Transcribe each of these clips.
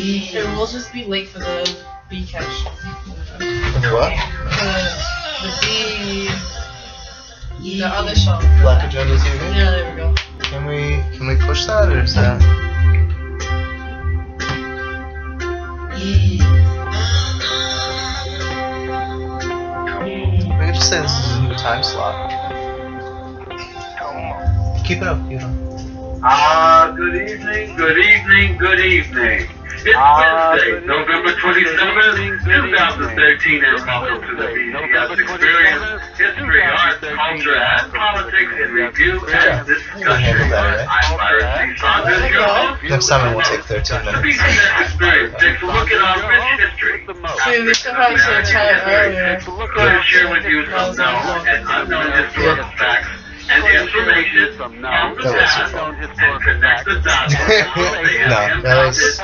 It will just be late for the bee catch. For the what? The bee. The other shelf. Black Agenda TV? Yeah, there we go. Can we push that, or is that? We could just say this is a new time slot. Keep it up, you know. Good evening, good evening, good evening. It's Wednesday, November 27th, 2013, and welcome to the BCS Experience, History, Art, Culture, and Politics in Review and Discussion. I'm Byron C. Saunders, your host. Next time it won't take 13 The minutes. BCS Experience takes a look at our rich history. See, we should probably say time earlier. We're to share with you some known and unknown historical facts and information from the past and connect the dots. No, that was.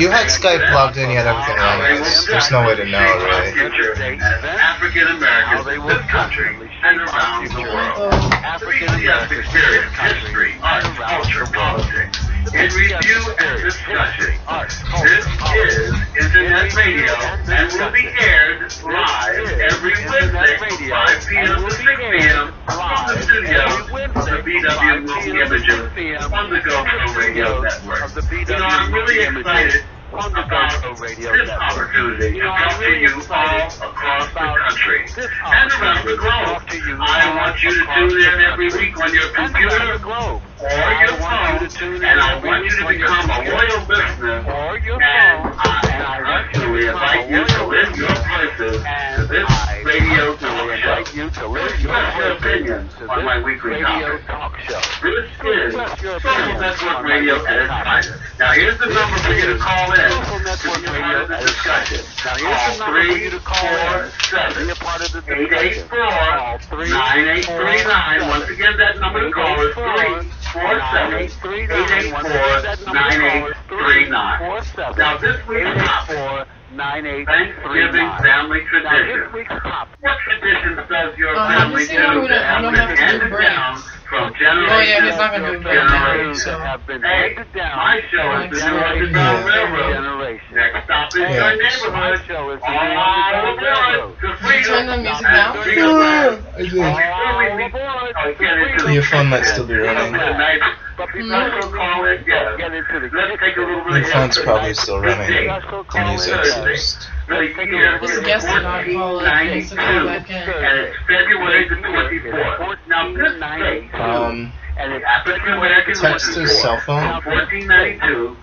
You had Skype logged in, you had everything running. There's no way to know, really. African Americans in this country and around the world. The BCS Experience, History, Art, Culture, Politics, in Review and Discussion. This is Internet Radio and will be aired live every Wednesday from 5 p.m. to 6 p.m. from the studio of the BW Movie Images on the GoPro Radio Network. You know, I'm really excited about this opportunity to talk to you all across the country and around the globe. I want you to tune in every week on your computer or your phone, and I want you to become a loyal listener, and I actually invite you to live your places to this radio talk show. Express your opinions on my weekly talk show. This is Social Network Radio at its finest. Now here's the number for you to call in to be a part of the discussion. Call 347-884-9839. Once again, that number to call is 347-884-9839. Now this week's topic, Thanksgiving family tradition. What traditions does your family do that have been handed down from generation to generation? Hey, my show is the New Underground Railroad. Next stop is your neighborhood. All aboard to freedom. Turn the music down. Your phone might still be running. Let's take a little bit Your phone's probably still running. Music first. This guest did not call it, so go back in. And it's February the 24th. Now this date, African American Text to cell phone. 1492,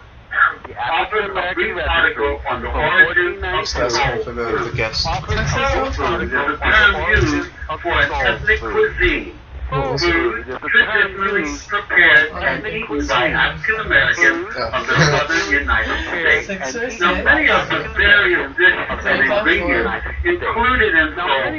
offers a brief article on the origin of Just asking for the guest. food is a term used for an ethnic cuisine. Food traditionally prepared and eaten by African Americans of the southern United States. Now, many of the various dishes and ingredients included in soul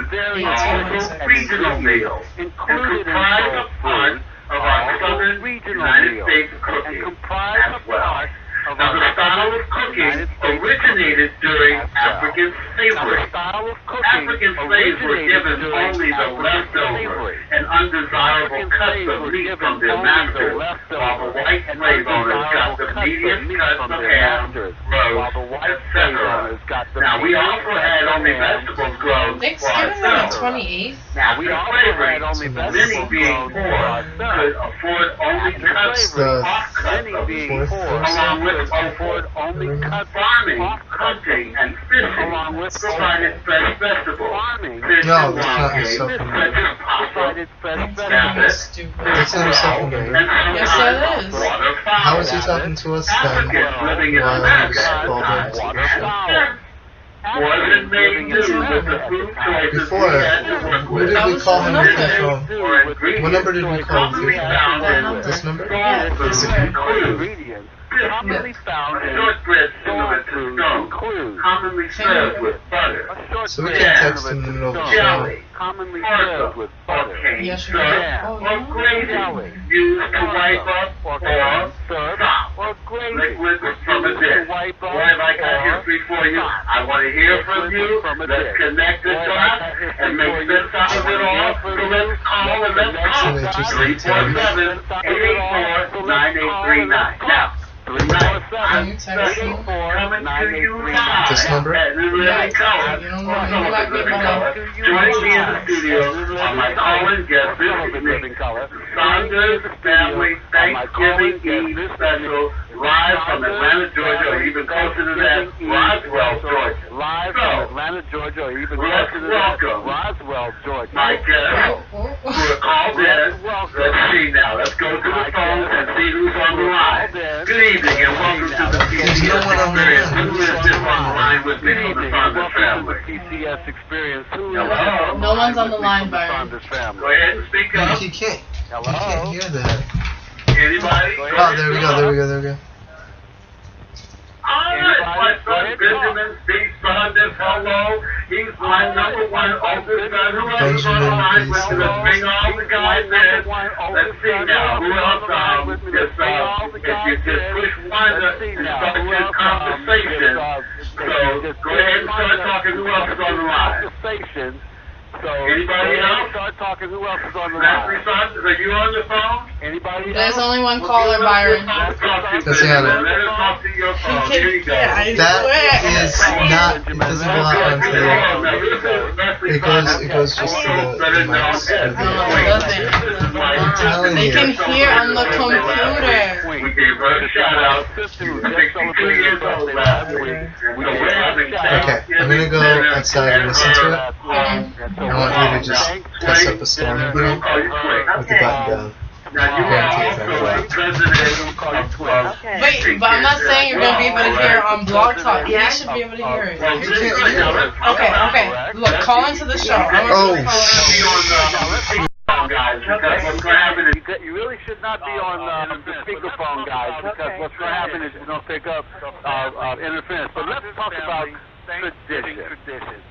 food are also regional meals and comprise a part of our southern United States cooking as well. Now, the style of cooking originated during African slavery. African slaves were given only the leftover and undesirable cuts of meat from their masters, while the white slave owners got the medium cuts of ham, roast, etc. Now, we also had only vegetables grown for Thanksgiving on the ourselves. 28th. Now, we slavery, many being poor, could afford only cuts of off cuts of meat, along with farming, hunting, and fishing, provided fresh vegetables. Fish No, and that's not wild a game, cell such phone. as possum, Stupid. That's not a cell phone number. and Yes, sometimes it is. waterfowl. How is he talking to us then? Africans living in While America he's at called times in? wasn't made new with the food choices we Before, had to work where with. did we call him with the phone? Or ingredients What number did we call commonly him? found in This number? soul food include commonly found in shortbread sandwiches, commonly served with butter, So we can text in the middle of the show. jelly, pork, or cane Yes, you syrup, can. or gravy used to wipe up or stop liquid from a dish. Boy, have I got history for you. I want to hear from you. Let's connect the dots and make sense out of it all. So let's call and let's talk. 347-884-9839. Now, 347-884-9839. This number? Joining me in the studio are my call-in guest, Sonda's Family Thanksgiving Eve Special, live from Atlanta, Georgia, or even closer to that, Roswell, Georgia. Live from Atlanta, Georgia, or even closer to that, Roswell, Georgia. My guest, who are called in. Let's see now. Let's go to the phone and see who's on the line. Good evening and welcome to the BCS Experience. Who is this on the line with me from the Saunders family? BCS Experience. Hello. No one's on the line, Byron. Go ahead and speak up. You can't hear that. Anybody? Oh, there we go. Alright, my son Benjamin C. Saunders, hello. He's my number one oldest son. Who else is on the line with me? Let's bring all the guys in. Let's see now. Who else? If you just push one, you start your conversation. So go ahead and start talking. Who else is on the line? So, anybody else? Start talking. Who else is on the Matthew line? Saunders, are you on the phone? Anybody There's else? only one caller, Byron. Let's talk to you. Does he have it? Let us talk to your phone. Here you go. That is not, it doesn't go out onto the, it goes just to the mics. I'm telling They you. can hear on the computer. We gave her a shout out. She was 62 years old last week. Okay, I'm gonna go outside and listen to it. I want you to just test up a storm here with the button down. Guaranteed it's gonna work. Wait, but I'm not saying you're gonna be able to hear it on Blog Talk. You should be able to hear it. Okay. Look, call into the show. You really should not be on the speakerphone, guys, because what's going to happen is you're going to pick up interference. But let's talk about tradition.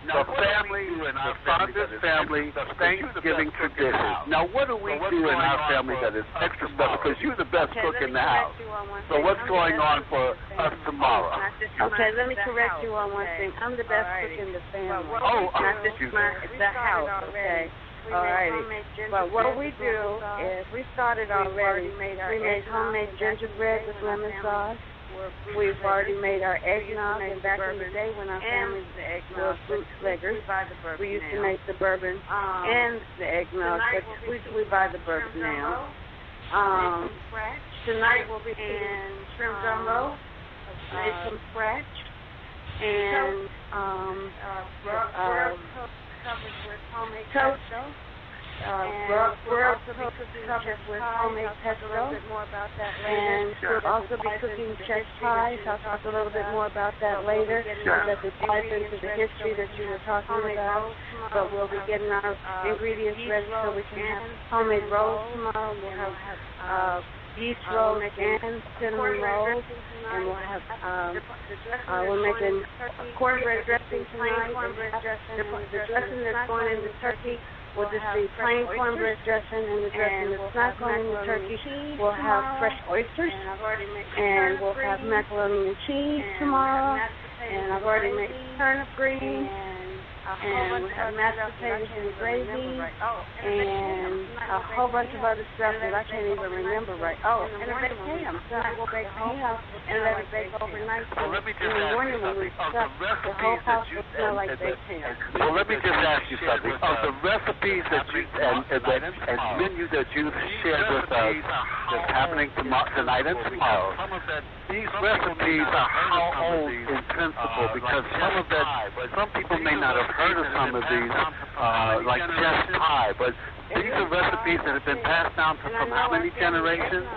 The family, the Saunders family, Thanksgiving tradition. Now, what do we do in our family that is extra special? Because you're the best cook in the house. So what's going on for us tomorrow? Okay, let me correct you on one thing. I'm the best cook in the family. Oh, not just the house, okay? Alrighty. But what we do is we started already. We made homemade gingerbread with lemon sauce. We've already made our eggnog, and back in the day when our family were bootleggers, we used to make the bourbon and the eggnog, but we buy the bourbon now. Tonight we'll be cooking shrimp gumbo, made from scratch, and toast. We're also covered with homemade pesto, and we'll also be cooking chess pies. I'll talk a little bit more about that later, because it ties into the history that you were talking about. But we'll be getting our ingredients ready so we can have homemade rolls tomorrow. We'll have yeast rolls and cinnamon rolls, and we'll have we're making cornbread dressing tonight. The dressing that's going in the turkey will just be plain cornbread dressing, and the dressing that's not going in the turkey will have fresh oysters, and we'll have macaroni and cheese tomorrow, and I've already made turnip greens, and we have mashed potatoes and gravy, and a whole bunch of other stuff that I can't even remember right. Oh, and a baked ham. Tonight we'll bake ham and let it bake overnight. So in the morning when we stuff, the whole house will smell like baked ham. Well, let me just ask you something. Of the recipes that you and menu that you shared with us that's happening tonight and tomorrow, these recipes are how old in principle? Because some people may not have heard of some of these, like chess pie, but these are recipes that have been passed down from how many generations?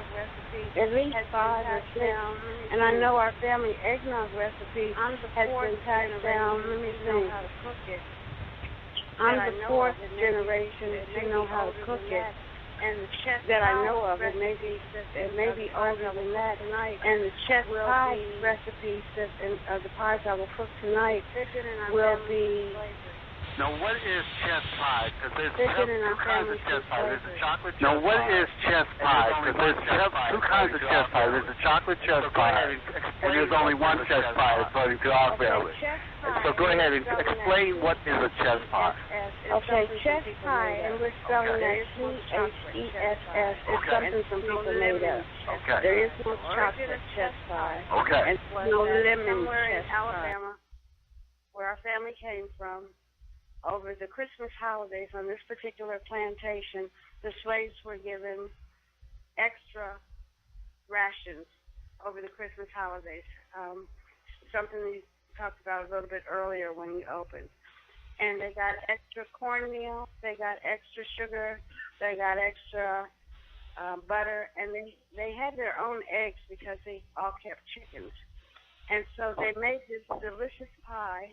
At least 5 or 6. And I know our family eggnog recipe has been passed down. Let me see. I'm the 4th generation to know how to cook it. That I know of. It may be older than that. And the chess pie recipes of the pies I will cook tonight will be. Now, what is chess pie? Because there's two kinds of chess pie. There's a chocolate chess pie. Now, what is chess pie? Because there's two kinds of chess pie. There's a chocolate chess pie, and there's only one chess pie according to our family. So go ahead and explain what is a chess pie. Okay, chess pie, and we're spelling that C-H-E-S-S. It's something some people made up. Okay. There is no chocolate chess pie. Okay. And no lemon somewhere in chess pie. Alabama, where our family came from, over the Christmas holidays on this particular plantation, the slaves were given extra rations over the Christmas holidays. Something we talked about a little bit earlier when we opened. And they got extra cornmeal, they got extra sugar, they got extra butter, and they had their own eggs because they all kept chickens. And so they made this delicious pie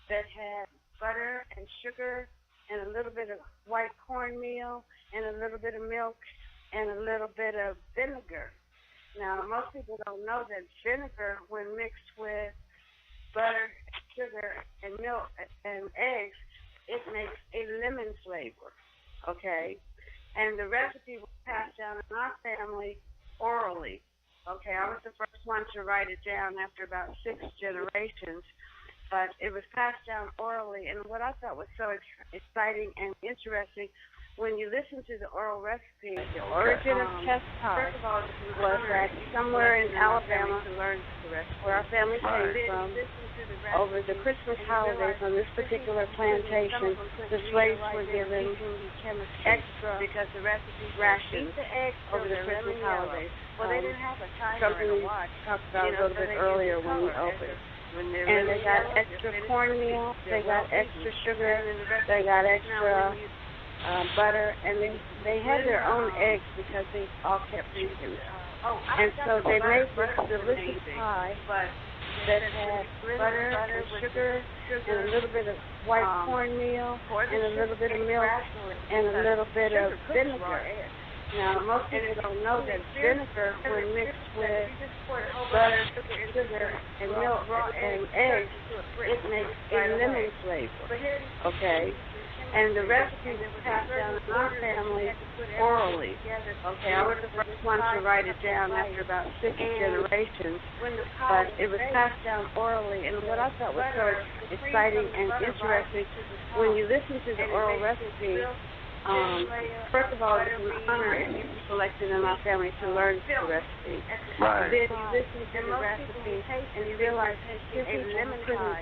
that had butter and sugar and a little bit of white cornmeal and a little bit of milk and a little bit of vinegar. Now, most people don't know that vinegar, when mixed with butter, sugar, and milk and eggs, it makes a lemon flavor, okay? And the recipe was passed down in our family orally, okay? I was the first one to write it down after about 6 generations, but it was passed down orally. And what I thought was so exciting and interesting, when you listen to the oral recipe, the origin of chess pie first of all, was that somewhere in Alabama, where our family came from, over the Christmas holidays on this particular plantation, the slaves were given extra because the recipe rations over the Christmas holidays. Well, they didn't have a timer Something to we watch. talked about a little bit earlier when we opened. And they got extra cornmeal, they got extra sugar, they got extra butter, and they had their own eggs because they all kept chickens. And so they made this delicious pie that had butter and sugar and a little bit of white cornmeal and a little bit of milk and a little bit of vinegar. Now, most people don't know that vinegar, when mixed with butter, sugar, and milk and eggs, it makes a lemon flavor, okay? And the recipe was passed down in our family orally, okay? I was the first one to write it down after about 6 generations, but it was passed down orally. And what I thought was so exciting and interesting, when you listen to the oral recipe, first of all, it's an honor if you were selected in our family to learn the recipe. Right. Then you listen to the recipe and you realize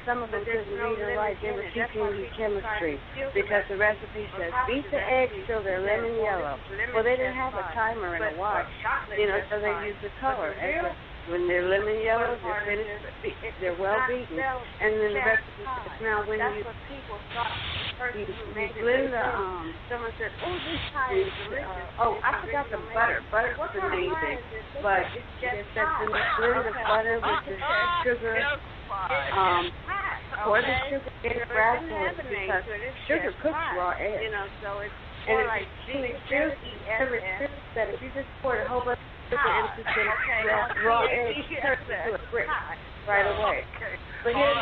some of them couldn't read or write. They were teaching you chemistry because the recipe says beat the eggs till they're lemon yellow. Well, they didn't have a timer and a watch, so they used the color. When they're lemon yellow, they're finished, they're well beaten. And then the recipe says, now when you blend the, someone said, oh, this pie is delicious. I forgot the butter. Butter was amazing. But it says when you blend the butter with the sugar, pour the sugar in gradually because sugar cooks raw eggs. And it's that if you just pour a whole bunch of sugar into raw eggs, it turns into a brick right away. But here's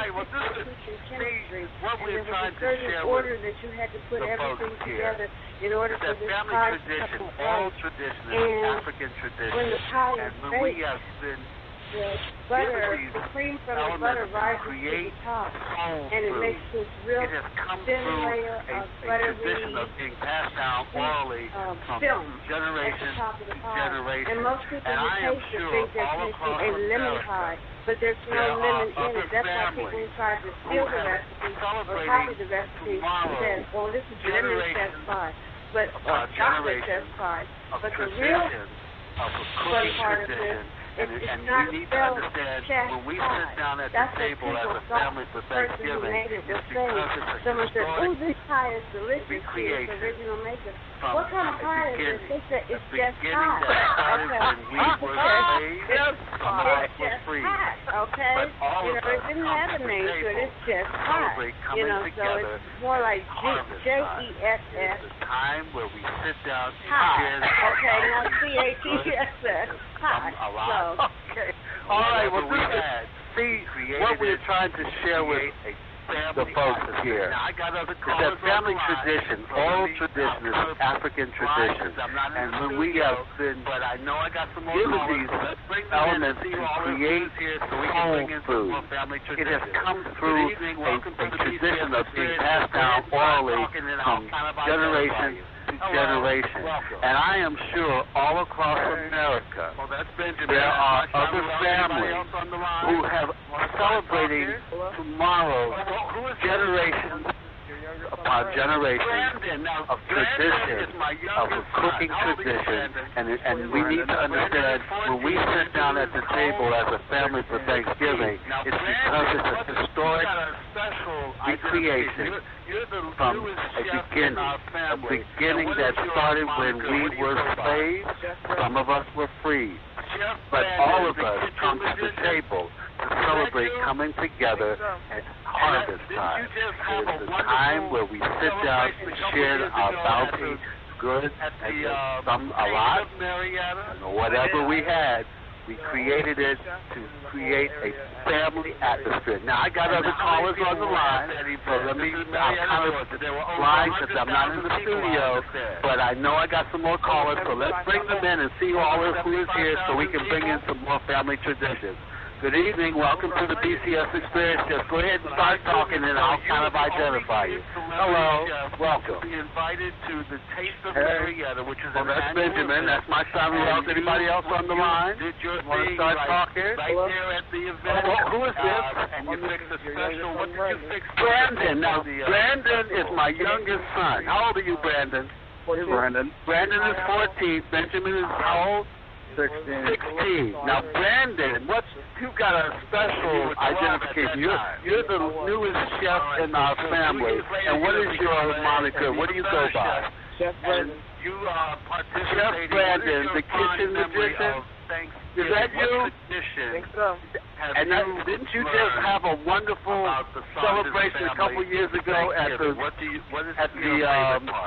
teaching chemistry, and there was a certain order that you had to put everything together in order for this pie to come out. Oral tradition is African tradition. When the pie is and when we baked, have been the butter, the cream from the butter rises to the top, and it makes this real thin layer of buttery tradition of being passed down orally from film generation at the top of the to pie. generation. And most people and who I am taste it sure think they're all tasting across a lemon America, pie, but there's no lemon in it. That's why people who try to steal the recipe or copy the recipe says, well, this is lemon chess pie, but chocolate chess pie. But the real fun part of this, and we need to understand when we sit down at the table as a family for Thanksgiving, it's because it's a someone said, oh, this pie is delicious. recreation. It's original maker. From What kind of pie is this? They said it's just beginning pie. that started when we were slaves, It's just free. pie, okay? But all of It us didn't come have a to the name to it. table It's just to pie. celebrate coming So together. it's more like Harvest J-E-S-S. It's a time where we sit down and Pie. share the Okay, now C-H-E-S-S. Pie. Okay. All right, well, we had what we're trying to share with the folks here is that family tradition, oral tradition is African tradition. And when we have been given these elements to create soul food, it has come through a tradition of being passed down orally from generation to generation. And I am sure all across America there are other families who have celebrating tomorrow generations upon generations of tradition, of a cooking tradition, and we need to understand when we sit down at the table as a family for Thanksgiving, it's because it's a historic recreation from a beginning that started when we were slaves. Some of us were free, but all of us come to the table to celebrate coming together at harvest time. It is the time where we sit down and share our bounty, good and some a lot, and whatever we had. We created it to create a family atmosphere. Now, I got other callers on the line, so I'm kind of blind because I'm not in the studio, but I know I got some more callers, so let's bring them in and see who is here so we can bring in some more family traditions. Good evening. Welcome to the BCS Experience. Just go ahead and start talking, and I'll kind of identify you. Hello. Welcome. Invited to the Taste of Marietta, which is that's Benjamin. That's my son. Anybody else on the line? Want to start talking? Right there at the event. Who is this? And you fixed a special. What did you fix? Brandon. Now, Brandon is my youngest son. How old are you, Brandon? Brandon. Brandon is 14. Benjamin is how old? 16. Now, Brandon, you've got a special identification. You're the newest chef in our family. And what is your moniker? What do you go by? Chef Brandon. You Chef Brandon, the kitchen magician. Is that you? I think so. And didn't you just have a wonderful celebration a couple years ago at the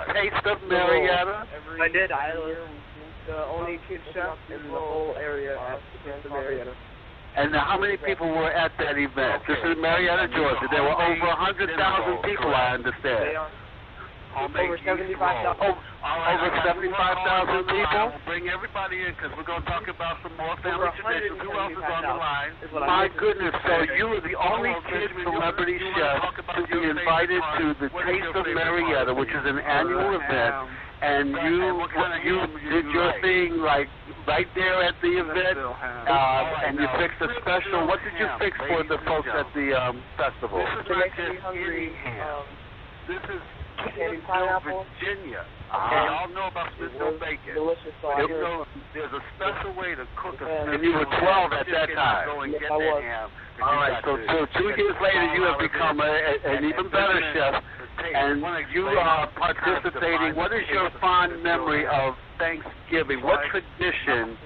Taste of Marietta? I did. I was the only kid chef in the whole area at the Taste of Marietta. And how many people were at that event? This is Marietta, Georgia. There were over 100,000 people, I understand. Over 75,000. Over 75,000 people? We'll bring everybody in because we're going to talk about some more family traditions. Who else is on the line? My goodness, so you were the only kid celebrity chef to be invited to the Taste of Marietta, which is an annual event, and you did your thing like right there at the event, and you fixed a special. What did you fix for the folks at the festival? This is not just any ham. This is pineapple, Virginia. Okay, y'all know about Smithville bacon. Delicious sauce. There's a special way to cook a And you were 12 at that time. Yes, I was. All right, so 2 years later you have become an even better chef, and you are participating. What is your fond memory of Thanksgiving? What tradition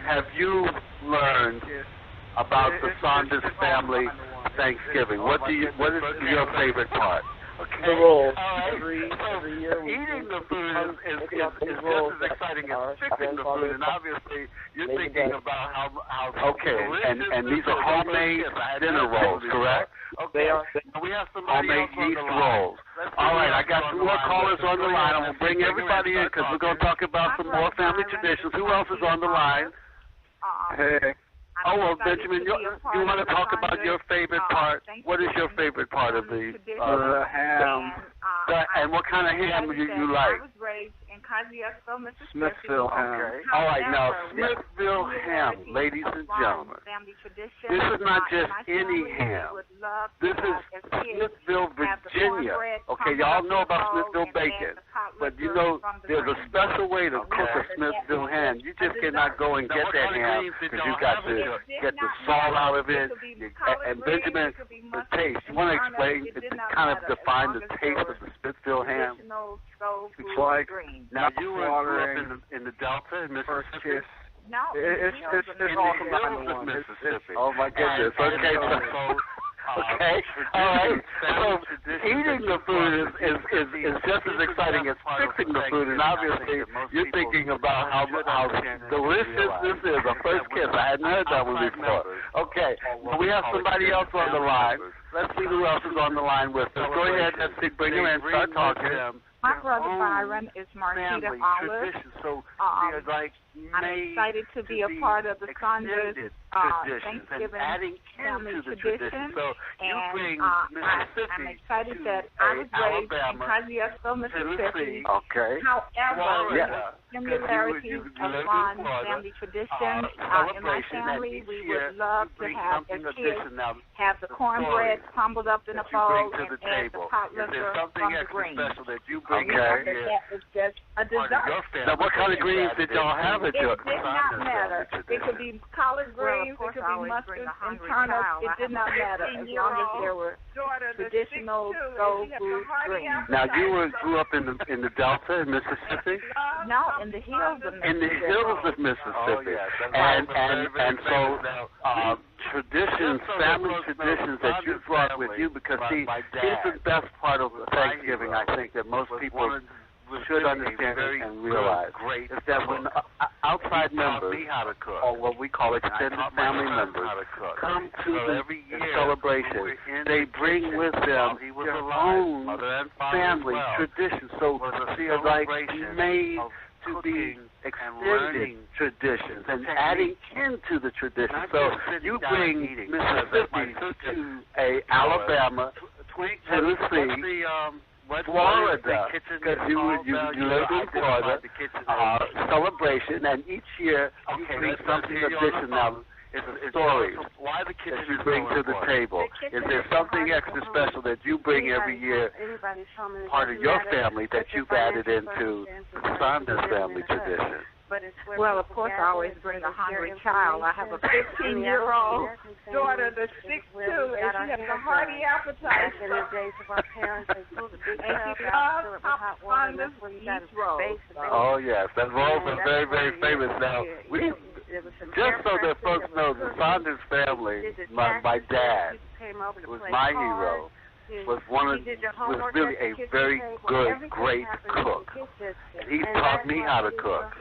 have you learned about the Saunders family Thanksgiving? What is your favorite part? Okay. The rolls. Every year eating the food is just as exciting as fixing the food, and obviously you're thinking about how okay, and these are homemade dinner rolls, correct? Okay. We have somebody homemade else on yeast the line. rolls. All right, I got 2 more callers on the line. I'm going to bring everybody in because we're going to talk about some more family traditions. Who else is on the line? Hey. Oh, well, Benjamin, you want to talk about your favorite part? What is your favorite part of the ham? And what kind of ham do you like? I was raised in Kosciuszko, Mississippi. Smithville ham. Okay. All right, now, Smithville ham, ladies and gentlemen. This is not just any ham. This is Smithville, Virginia. Okay, y'all know about Smithville bacon. But you know, there's a special way to cook a Smithville ham. You just cannot go and get that ham because you got to get the salt out of it. And Benjamin, the taste. You want to explain, kind of define the taste of the Smithville ham? It's like Now you were in the Delta in Mississippi. No, it's all from 901. Mississippi. Oh my goodness. Okay, so okay, all right. So eating the food is just as exciting as fixing the food, and obviously you're thinking about how delicious this is. A first kiss. I hadn't heard that one before. Okay, well, we have somebody else on the line. let's see who else is on the line with us. Go ahead, let's see, bring him in, start talking. My brother Byron is Marquita Olive. So I'm excited to be a part of the Saunders Thanksgiving family tradition. So you bring I'm excited that I was raised in Kosciuszko, Mississippi. Okay. However, similarities of fond family traditions. In my family, we would love to have, as kids, have the cornbread crumbled up in a bowl and add the pot liquor from the greens. That is just a dessert. Now, what kind of greens did y'all have at your? It did not matter. It could be collard greens, it could be mustard and turnips. It did not matter as long as there were traditional soul food greens. Now, you grew up in the Delta in Mississippi? No, in the hills of Mississippi. In the hills of Mississippi. And so traditions, family traditions that you brought with you, because see, here's the best part of Thanksgiving, I think, that most people should understand and realize, is that when outside members, or what we call extended family members, come to the celebration, they bring with them their own family traditions. So they're like made to be extended traditions and adding into the tradition. So you bring Mississippi to Alabama, Tennessee, Florida, because you live in Florida, celebration, and each year you bring something additional. It's a story that you bring to the table. Is there something extra special that you bring every year, part of your family, that you've added into the Saunders family tradition? Well, of course, I always bring a hungry child. I have a 15-year-old daughter that's 6'2", and she has a hearty appetite. And she loves hot Saunders yeast rolls. Oh, yes. That rolls are very, very famous now. Just so that folks know, the Saunders family, my dad, was my hero, was really a very good, great cook. And he taught me how to cook.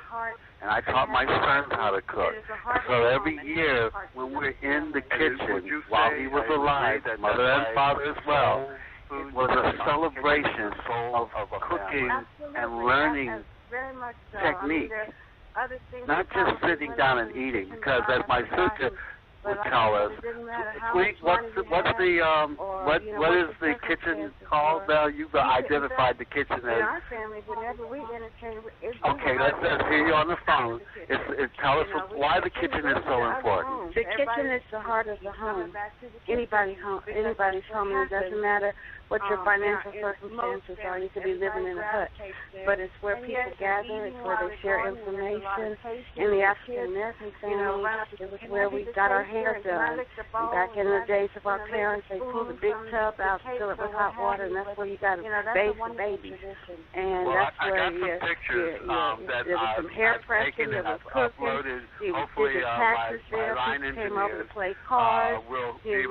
And I taught my sons how to cook. So every year when we're in the kitchen, while he was alive, mother and father as well, it was a celebration of cooking and learning technique. Not just sitting down and eating, because as my sister would tell us, Tweak, what is the kitchen called now? You've identified the kitchen as. In our family, whenever we entertain, okay, let's hear you on the phone. Tell us why the kitchen is so important. The kitchen is the heart of the home. Anybody's home. It doesn't matter what your financial circumstances are. You could be living in a hut, but it's where people gather. It's where they share information. In the African American family, it was where we got our hair done. Back in the days of our parents, they pulled a big tub out, fill it with hot water, and that's where you got to bathe the baby. And that's where there was some hair pressing, there was cooking. You did the taxes there. People came over to play cards. You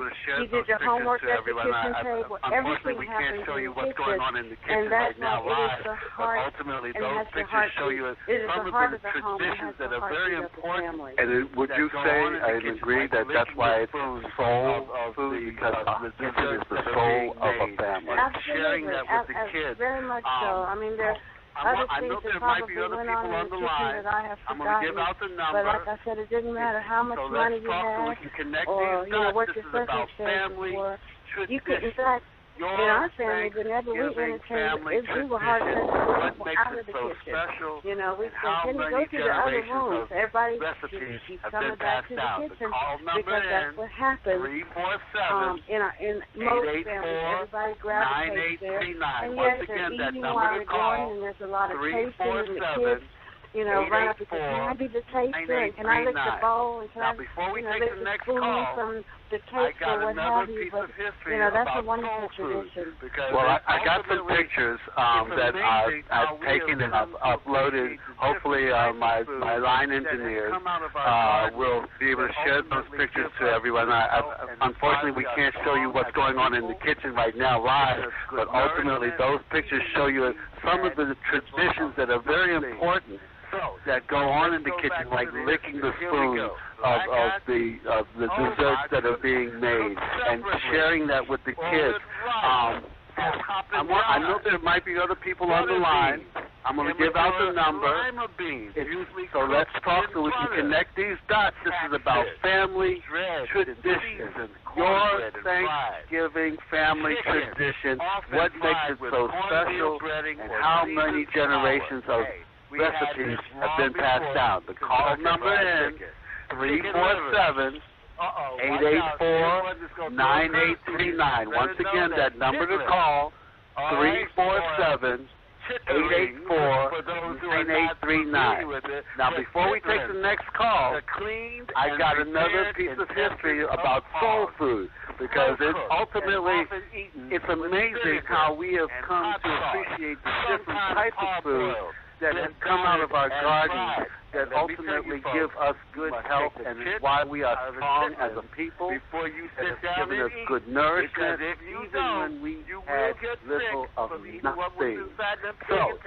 did your homework at the kitchen table. Everything we can't show you what's going on in the kitchen right now live, but ultimately those pictures show you some of the traditions that are very important. And would you say and agree that that's why it's soul food, because the kitchen is the soul of a family? Absolutely. Sharing that with the kids. Very much so. I mean, there's other things that probably went on in the kitchen that I have forgotten. But like I said, it didn't matter how much money you had or what your circumstances were. You could, in fact, in our family, whenever we entertained, we were hard to get out of the kitchen. We said, can you go to the other rooms? Everybody keeps coming back to the kitchen because that's what happens. In most families, everybody gravitates there. And yes, they're eating while they're going, and there's a lot of tasting, and the kids run up and say, can I be the taster, and can I lick the bowl, and can I lick the spoon from the cake or what have you, but that's a wonderful tradition. Well, I got some pictures that I've taken and I've uploaded. Hopefully my line engineers will be able to share those pictures to everyone. Unfortunately, we can't show you what's going on in the kitchen right now live, but ultimately those pictures show you some of the traditions that are very important that go on in the kitchen, like licking the spoon of the desserts that are being made and sharing that with the kids. I know there might be other people on the line. I'm going to give out the number. So let's talk so we can connect these dots. This is about family traditions. Your Thanksgiving family tradition. What makes it so special and how many generations of recipes have been passed down. The call number is 347 884-9839. Once again, that number to call, 347-884-9839. Now, before we take the next call, I got another piece of history about soul food, because it's amazing how we have come to appreciate the different types of food that have come out of our gardens that ultimately give us good health and why we are strong as a people, that have given us good nourishment, even when we had little of nothing. So,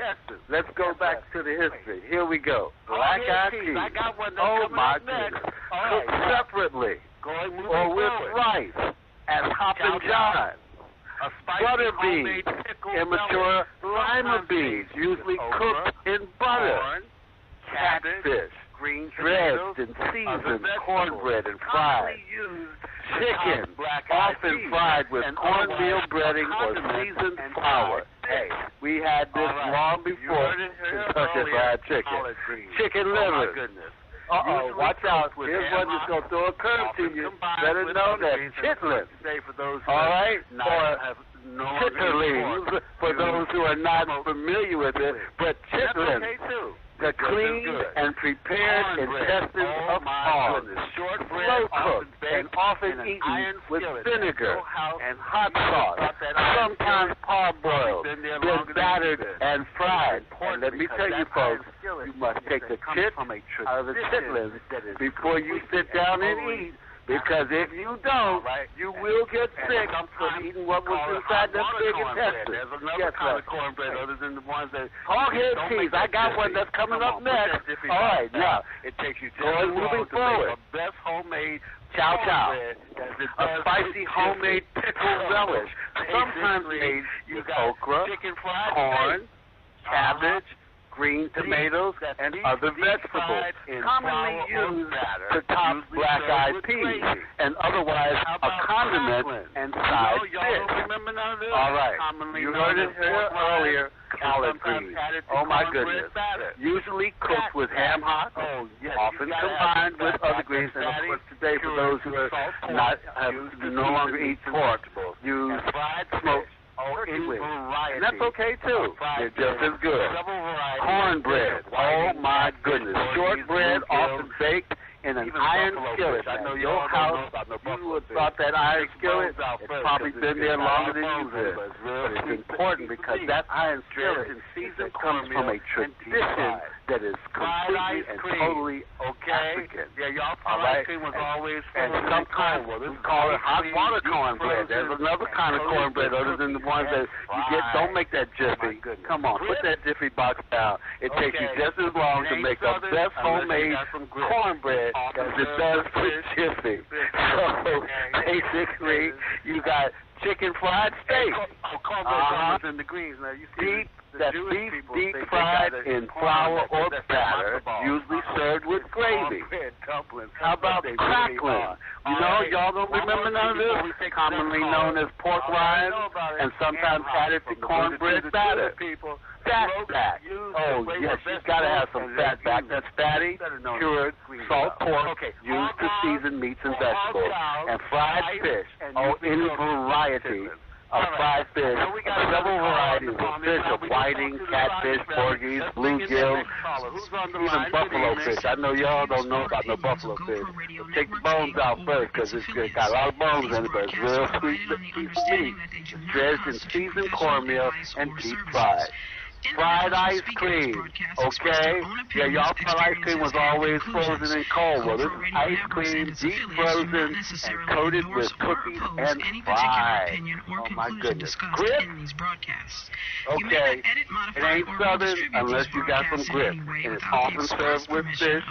let's go back to the history. Here we go. Black-eyed peas. Oh, my goodness. Cooked separately or with rice as Hoppin' John. Butter beans, immature lima beans, usually cooked in butter. Catfish, dredged and seasoned, cornbread and fried. Chicken, often fried with cornmeal breading or seasoned flour. Hey, we had this long before Kentucky Fried Chicken. Chicken liver. Watch out. Here's one that's going to throw a curve to you. Better known as chitlins. All right? Or chitterlings, for those who are not familiar with it. But chitlins, the cleaned and prepared intestines of hogs, slow cooked and often eaten with vinegar and hot sauce, sometimes parboiled, then battered and fried. And let me tell you, folks, you must take the chit out of the chitlins before you sit down and eat. Because if you don't, you will get sick from eating what was inside that big intestine. There's another kind of cornbread other than the ones that... Hoghead cheese. I got one that's coming up next. All right, now, it takes you moving forward. The best homemade chow chow. A spicy homemade pickle relish. Sometimes made with okra, corn, cabbage, green tomatoes, and other vegetables, commonly used to top black-eyed peas, and otherwise a condiment and side dish. All right, you heard it here earlier, collard greens. Oh my goodness. Usually cooked with ham hocks, often combined with other greens, and of course today for those who are no longer eat pork, use smoked turkey. And that's okay too. They're just as good. Cornbread. Oh my goodness. Shortbread often baked in an iron skillet. I know your house, you would have thought that iron skillet, it's probably been there longer than you have. But it's important because that iron skillet comes from a tradition that is completely and totally African. All right? And sometimes we call it hot water cornbread. There's another kind of cornbread other than the ones that you get. Don't make that jiffy. Come on, put that jiffy box down. It takes you just as long to make the best homemade cornbread as it does for jiffy. So basically, you got chicken fried steak. In the greens. Now, you see beef deep fried in flour or batter, usually served with gravy. How about crackling? You know, y'all don't remember none of this? Commonly known as pork rinds and sometimes added to cornbread batter. Fat back. Oh, yes, you've got to have some fat back. That's fatty, cured, salt pork, used to season meats and vegetables. And fried fish. Oh, any variety of fried fish, several varieties of fish, of whiting, catfish, porgies, bluegills, even buffalo fish. I know y'all don't know about no buffalo fish. So take the bones out first because it's got a lot of bones in it, but it's real sweet meat. It's dredged in seasoned cornmeal and deep fried. fried ice cream, okay? Yeah, y'all thought ice cream was always frozen and cold. Well, this is ice cream, deep frozen and coated with cookies and fries. Oh, my goodness. Grits? Okay. It ain't Southern unless you got some grits. And it's often served with fish,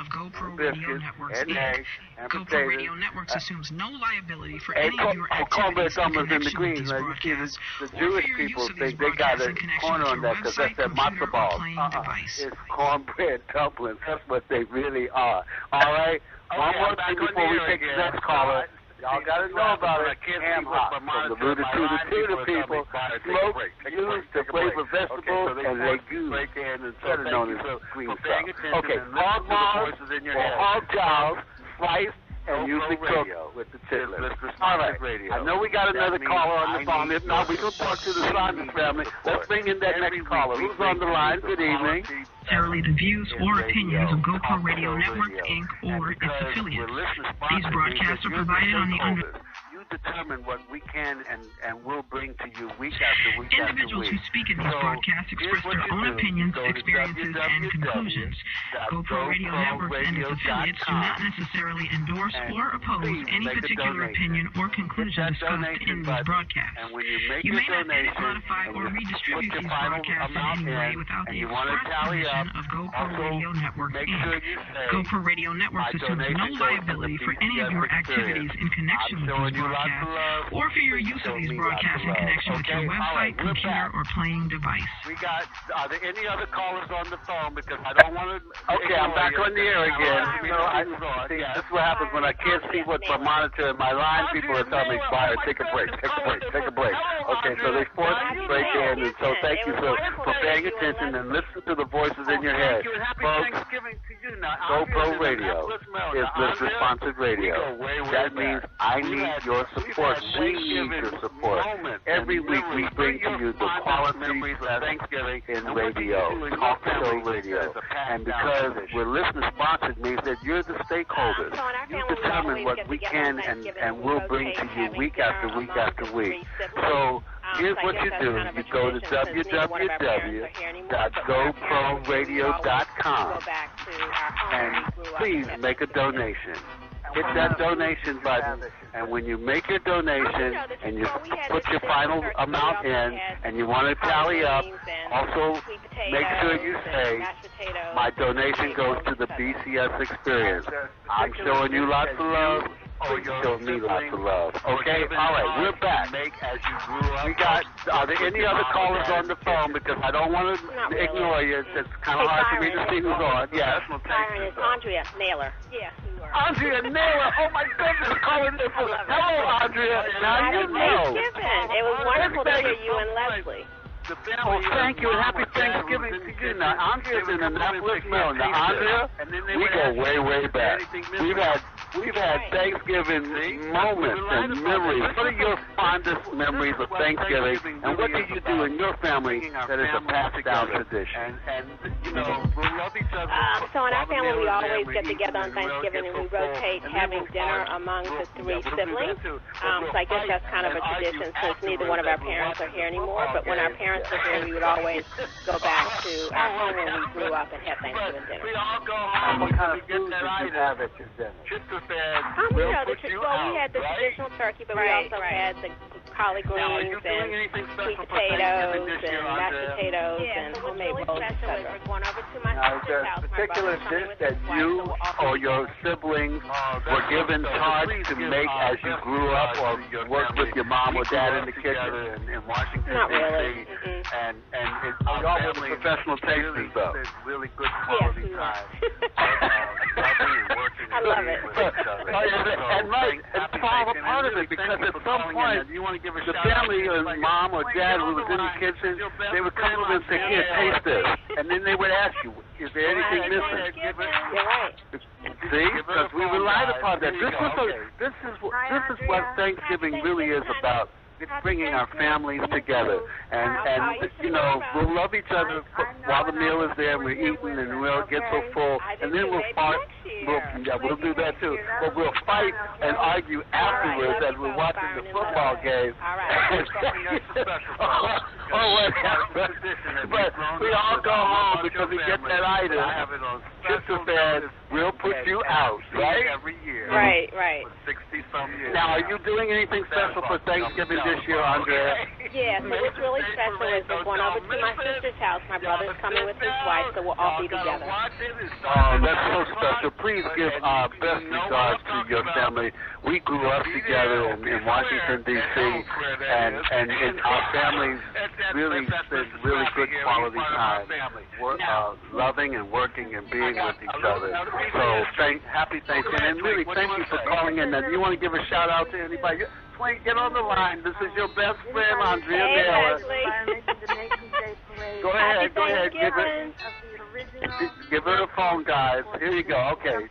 biscuits, and eggs, and GoPro Radio potatoes. Networks assumes no liability for any of your cornbread activities in dumplings in the connection with green. these Now, you see, broadcasts, the or for Jewish your people use of these think they got broadcasts a in connection corner with on your that because website, that's their matzo computer, or balls. playing device. It's cornbread dumplings. That's what they really are. All right? One more thing before we take the next caller. Y'all got to know about it. Ham hock from the rooter to the tutor people. Smoke, used to flavor vegetables and legumes, better known as green stuff. Okay, hog maws or hog jows, sliced and usually cooked with the chitlins. All right, I know we got another caller on the phone. If not, we can talk to the Saunders family. Let's bring in that next caller. Who's on the line? Good evening. Necessarily the views or opinions of GoPro Radio Network, Inc., or its affiliates. These broadcasts are provided on the under... Determine what we can and will bring to you week after week Individuals who speak in these broadcasts express their own opinions, experiences, and conclusions. GoPro Radio Network and its affiliates do not necessarily endorse or oppose any particular opinion or conclusion discussed in these broadcasts. You may not edit, modify, or redistribute these broadcasts in any way without the express permission of GoPro Radio Network, Inc. GoPro Radio Network assumes no liability for any of your activities in connection with these broadcasts, or for your use of these broadcasts in connection with your website, computer, or playing device. Are there any other callers on the phone? Because I don't want to... Okay, I'm back on the air again. See, this is what happens when I can't see what my monitor and my line people are telling me, Byron, take a break, take a break, take a break. Okay, so they force me to break in, and so thank you for paying attention and listen to the voices in your head. Folks, GoPro Radio is listener-sponsored radio. That means I need your support. We need your support. Every week we bring to you the quality of Thanksgiving in radio, talk show radio. And because we're listener-sponsored means that you're the stakeholders. You determine what we can and will bring to you week after week after week. So here's what you do. You go to www.goproradio.com and please make a donation. Hit that donation button, and when you make your donation and you put your final amount in and you want to tally up, also make sure you say, my donation goes to the BCS Experience. I'm showing you lots of love. So you show me lots of love. Okay? All right, we're back. We got, are there any other callers on the phone? Because I don't want to ignore you. It's kind of hard for me to see who's on. Yes. Byron, it's Andrea Naylor. Yes, you are. Andrea Naylor. Oh, my goodness. Calling this. Hello, Andrea. Now you know. It was wonderful to hear you and Leslie. Oh, thank you, and happy Thanksgiving to you. Now, Andrea's in Annapolis, Maryland. Now, Andrea, we go way, way back. We've had Thanksgiving moments and memories. What are your fondest memories of Thanksgiving, and what do you do in your family that is a passed down tradition? So in our family, we always get together on Thanksgiving, and we rotate having dinner among the three siblings. So I guess that's kind of a tradition since neither one of our parents are here anymore. But when our parents were here, we would always go back to our home where we grew up and have Thanksgiving dinner. And what kind of food did you have at your dinner? We had the traditional turkey, but we also had the collard greens and sweet potatoes and mashed potatoes and homemade rolls, etc. Now, is there a particular dish that you or your siblings were given charge to make as you grew up, or worked with your mom or dad in the kitchen in Washington, Not really. And y'all were professional tasters, though. Really good quality time. I love it. And right, it's all a part of it, because at some point, the family, or mom or dad who was in the kitchen, they would come over and say, here, taste this. And then they would ask you, is there anything missing? You're right. See? Because we relied upon that. This is what Thanksgiving really is about. bringing our families together. And you know, we'll love each other while the meal is there, and we're eating, and we'll get so full, and then we'll fight. We'll do that too. But we'll fight and argue afterwards as we're watching the football game. But we all go home because we get that item. Sister said, we'll put you out, right? Every year. Right. 60-some years. Now, are you doing anything special for Thanksgiving this year, Andrea? Yeah, so what's really special is we're going over to my sister's house. My brother's coming with his wife, so we'll all be together. Oh, that's so special. Please give our best regards to your family. We grew up together in Washington, D.C., and our families really spent really good quality time loving and working and being with each other. So happy Thanksgiving. And really, thank you for calling in. And you want to give a shout-out to anybody? Twain, get on the line. This is your best friend, Andrea Naylor. Go ahead. Give her the phone, guys. Here you go. Okay.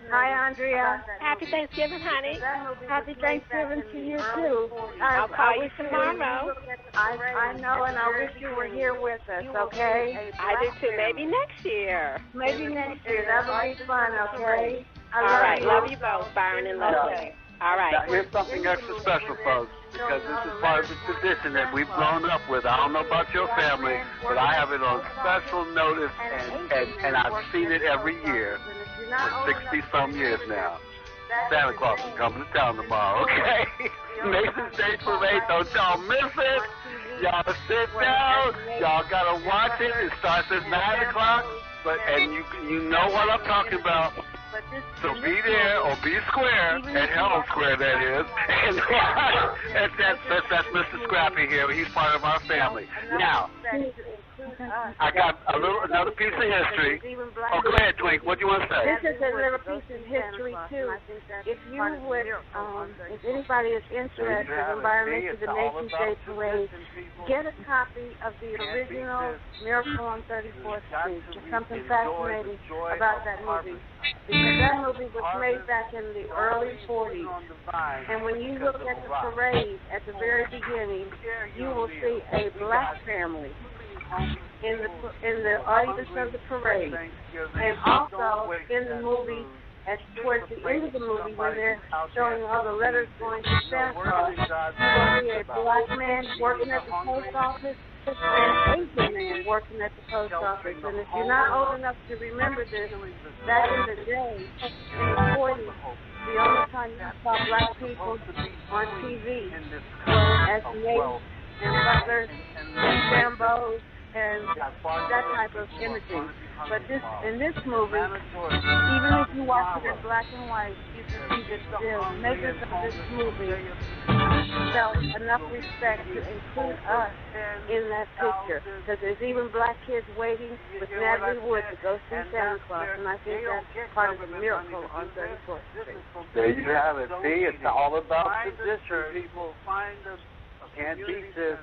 Hi, Andrea. Happy Thanksgiving, honey. Happy Thanksgiving to you, too. I'll call you tomorrow. I know, and I wish you were here with us, okay? I do, too. Maybe next year. Maybe next year. That'll be fun, okay? All right. Love you both, Byron and Leslie. All right. Now, here's something extra special, folks, because this is part of the tradition that we've grown up with. I don't know about your family, but I have it on special notice, and I've seen it every year for 60-some years now. Santa Claus is coming to town tomorrow, okay? Mason's Day Parade, don't y'all miss it. Y'all sit down. Y'all got to watch it. It starts at 9 o'clock, and you know what I'm talking about. So be there or be square, at Hello Square, that is. And that's Mr. Scrappy here. He's part of our family. Now, I got another piece of history. Oh, go ahead, Twink. What do you want to say? This is a little piece of history, too. If you would, if anybody is interested in Byron to the Nation's Day Parade, get a copy of the original Miracle on 34th Street. There's something fascinating about that movie. Because that movie was made back in the early 40s. And when you look at the parade at the very beginning, you will see a black family in the audience of the parade. And also in the movie, towards the end of the movie, when they're showing all the letters going to Santa Claus, you will see a black man working at the post office and an Asian man working at the post office. And if you're not old enough to remember this, back in the day, in the 40s, the only time you saw black people on TV were as maids and butlers and Sambos and that type of imaging. But in this movie, even if you watch it in black and white, you can see that the makers of this movie felt enough respect to include us in that picture. Because there's even black kids waiting with Natalie Wood to go see Santa Claus, and I think that's part of the miracle on 34th Street. There you have it. See, it's all about tradition, people. Can't beat this.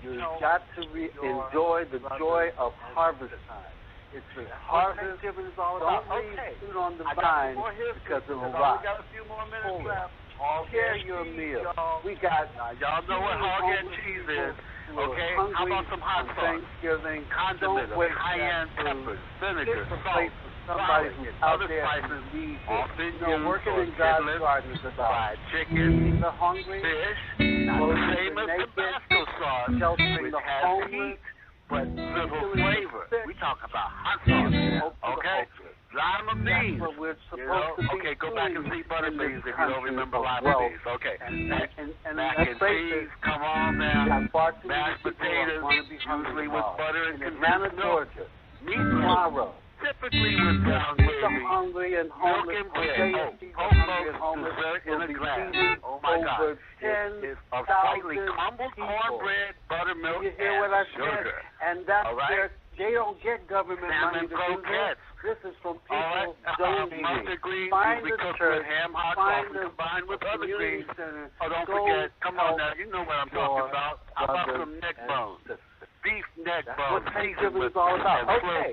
You've got to enjoy the joy of harvest time. It's the harvest. Don't leave food on the vine because it will rot. Share your meal. We got, y'all know what hog and cheese is. Okay, how about some hot sauce? Thanksgiving, condiments, high-end peppers, vinegar, salt, somebody who's out there spices, working in God's garden is about chicken, the hungry, fish, not the same as Tabasco sauce, sheltering the has heat, but little flavor. We talk about hot sauce, okay? Lima beans. Okay, go back and see butter beans if you don't remember lima beans. Okay. Mac and cheese, come on now. Mashed potatoes, usually with butter and condensed milk. Meat tomorrow. Typically with brown gravy, hungry and homeless, milk and bread, dessert in a glass. Oh my God! It's a slightly crumbled cornbread, buttermilk, you hear what I sugar. And that's where they don't get government money to do this. This is from people donating. Mustard greens, Find usually the cooked church, with ham, hot find sauce, the combined with other greens. center. Oh, don't forget, come on now, you know what I'm talking about. How about some neck bones? Beef neck bones, Thanksgiving is all about. Okay,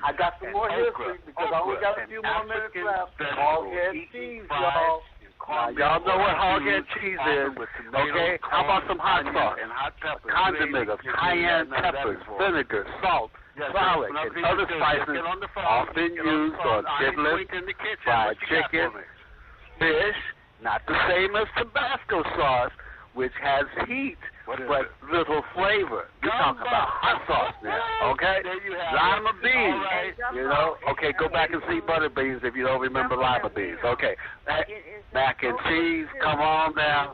I got some more history because I only got a few more minutes left. All head cheese, y'all. Now, y'all know what hog and cheese is, okay? How about some hot sauce, condiments, cayenne peppers, vinegar, salt, garlic, and other spices often used on chitlins, fried chicken, fish, not the same as Tabasco sauce, which has heat but little flavor. You're talking about hot sauce now, okay? Lima beans, you know? Okay, go back and see butter beans if you don't remember lima beans. Okay, mac and cheese, come on now.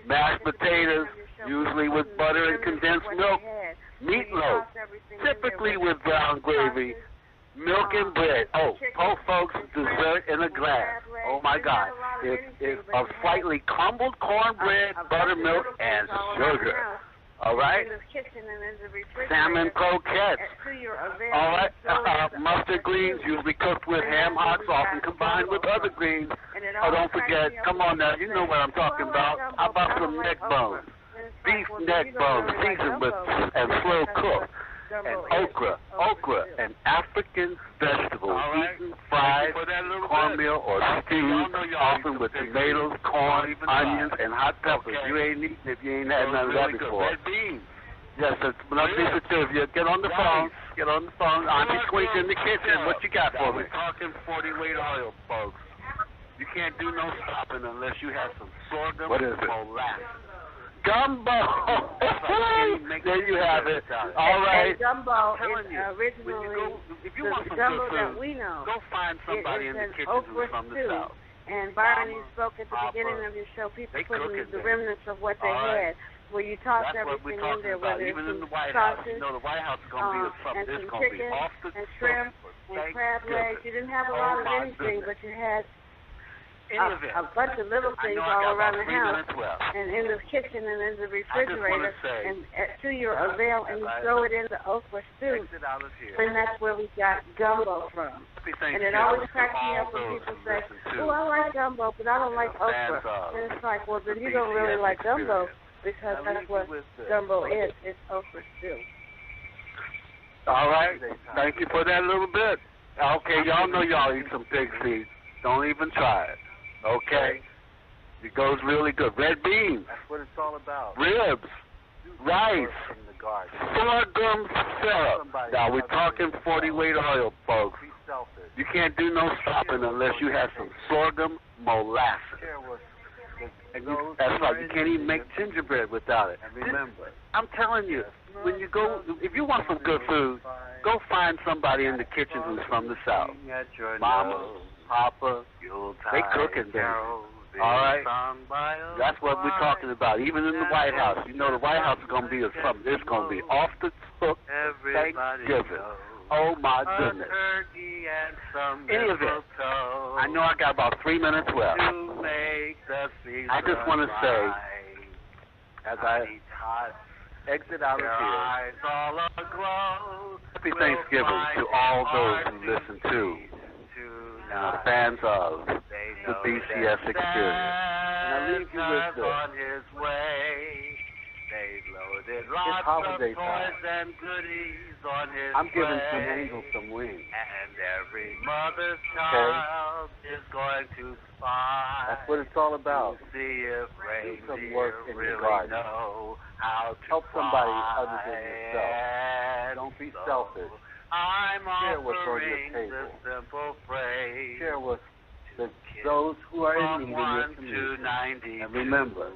Mashed potatoes, usually with butter and condensed milk. Meatloaf, typically with brown gravy. Milk and bread. Oh, folks, dessert in a glass. Oh, my God. It's a slightly crumbled cornbread, buttermilk, and sugar. All right? Salmon croquettes. All right? Mustard greens, usually cooked with ham hocks, often combined with other greens. Oh, don't forget, come on now, you know what I'm talking about. How about some neck bones? Beef neck bones, seasoned with and slow cooked. And okra, an African vegetable, eaten fried, cornmeal, or stewed, often with tomatoes, corn, onions, and hot peppers. You ain't eating if you ain't had none of that before. Yes, it's not sensitive. Get on the phone. Get on the phone. Auntie Twink in the kitchen. What you got for me? We're talking 40 weight oil, folks. You can't do no stopping unless you have some sorghum molasses. Gumbo. There you have it. All right. And gumbo is originally the gumbo that we know. Go find somebody in the kitchen who's from the South. And Byron, you spoke at the beginning of your show, people putting the remnants of what they had, where you toss everything in there, whether it's some sausage, the White House is going to be something. and some chicken, and shrimp, and crab legs. You didn't have a lot of anything, but you had a bunch of little things all around the house, and in the kitchen and in the refrigerator, and to your avail, and you throw it in the okra stew, and that's where we got gumbo from. And it always cracks me up when people say, "Oh, I like gumbo, but I don't like okra." And it's like, well, then you don't really like gumbo, because that's what gumbo is. It's okra stew. All right. Thank you for that little bit. Okay, y'all know y'all eat some pig feet. Don't even try it. Okay? It goes really good. Red beans. That's what it's all about. Ribs. Rice. Sorghum syrup. Now, we're talking 40 weight oil, folks. You can't do no stopping unless you have some sorghum molasses. And that's right. You can't even make gingerbread without it. And remember, I'm telling you, when you go, if you want some good food, go find somebody in the kitchen who's from the South. Mama, Papa, they cooking there. All right? That's what we're talking about. Even in the White House. You know the White House is going to be something. It's going to be off the hook Thanksgiving. Oh, my goodness. Any of it. I know I got about 3 minutes left. I just want to say, as I exit out of here, happy Thanksgiving to all those who listen to and are fans of the BCS Experience. And I leave you with this. This holiday time, I'm giving some angels some wings. And every mother's child is going to spy. That's what it's all about. See if do some work in the garden. Help somebody other than yourself. Don't be selfish. Share what's on your table. Share with those who are in need in your community. And remember,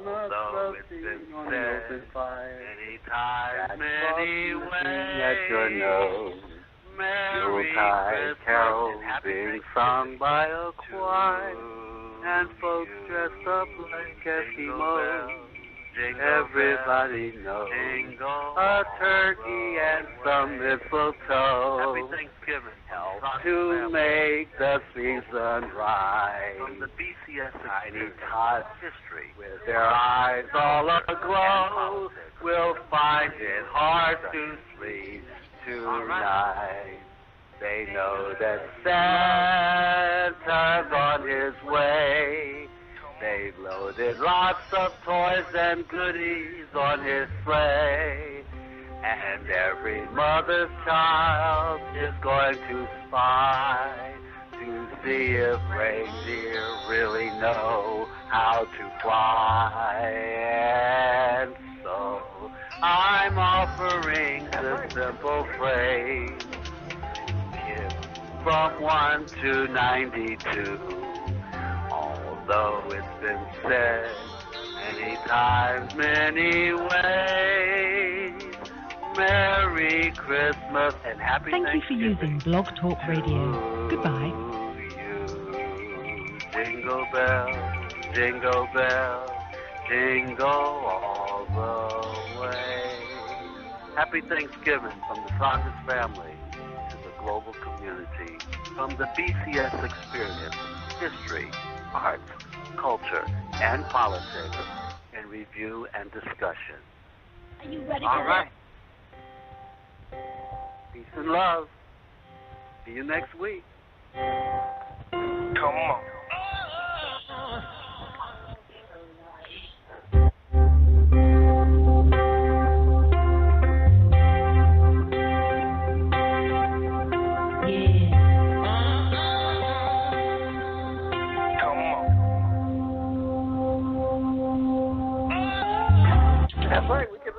although it's been said many times, many ways, at your nose. Yuletide carols being sung by a choir, and folks dressed up like Eskimos. Everybody knows a turkey and some mistletoe to make the season right. From the BCS Tiny tots with their eyes all aglow will find it hard to sleep tonight. They know that Santa's on his way. They've loaded lots of toys and goodies on his sleigh. And every mother's child is going to spy to see if reindeer really know how to fly. And so I'm offering the simple phrase, give from 1 to 92. Although it's been said many times, many ways. Merry Christmas and Happy Thank you for Thanksgiving. using Blog Talk Radio. Goodbye. Jingle bell, jingle bell, jingle all the way. Happy Thanksgiving from the Saunders family to the global community. From the BCS Experience, history, arts, culture, and politics, in review and discussion. Are you ready all right. Peace and love. See you next week. Come on. That's right, we can